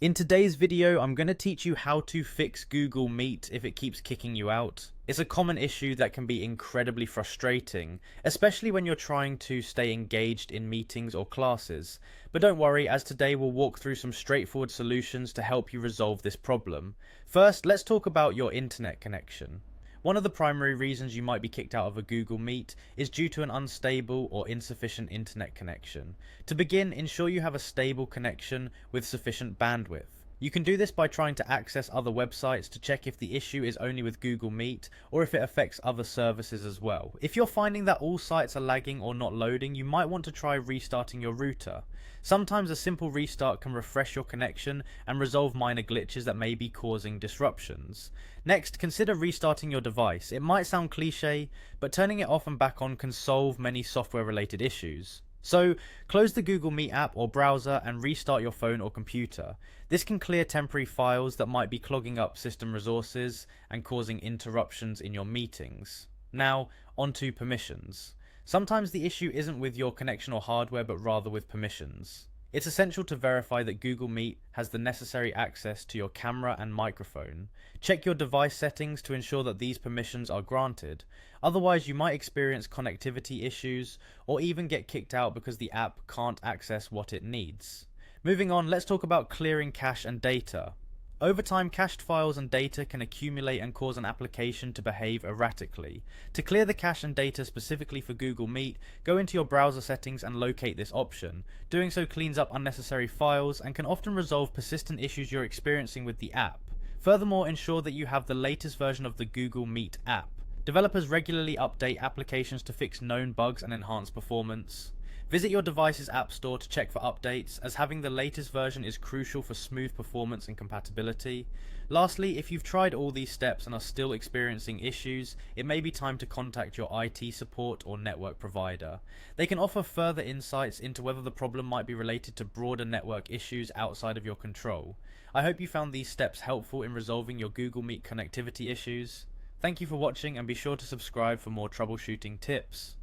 In today's video, I'm going to teach you how to fix Google Meet if it keeps kicking you out. It's a common issue that can be incredibly frustrating, especially when you're trying to stay engaged in meetings or classes. But don't worry, as today we'll walk through some straightforward solutions to help you resolve this problem. First, let's talk about your internet connection. One of the primary reasons you might be kicked out of a Google Meet is due to an unstable or insufficient internet connection. To begin, ensure you have a stable connection with sufficient bandwidth. You can do this by trying to access other websites to check if the issue is only with Google Meet or if it affects other services as well. If you're finding that all sites are lagging or not loading, you might want to try restarting your router. Sometimes a simple restart can refresh your connection and resolve minor glitches that may be causing disruptions. Next, consider restarting your device. It might sound cliche, but turning it off and back on can solve many software related issues. So, close the Google Meet app or browser and restart your phone or computer. This can clear temporary files that might be clogging up system resources and causing interruptions in your meetings. Now, onto permissions. Sometimes the issue isn't with your connection or hardware, but rather with permissions. It's essential to verify that Google Meet has the necessary access to your camera and microphone. Check your device settings to ensure that these permissions are granted. Otherwise, you might experience connectivity issues or even get kicked out because the app can't access what it needs. Moving on, let's talk about clearing cache and data. Over time, cached files and data can accumulate and cause an application to behave erratically. To clear the cache and data specifically for Google Meet, go into your browser settings and locate this option. Doing so cleans up unnecessary files and can often resolve persistent issues you're experiencing with the app. Furthermore, ensure that you have the latest version of the Google Meet app. Developers regularly update applications to fix known bugs and enhance performance. Visit your device's app store to check for updates, as having the latest version is crucial for smooth performance and compatibility. Lastly, if you've tried all these steps and are still experiencing issues, it may be time to contact your IT support or network provider. They can offer further insights into whether the problem might be related to broader network issues outside of your control. I hope you found these steps helpful in resolving your Google Meet connectivity issues. Thank you for watching, and be sure to subscribe for more troubleshooting tips.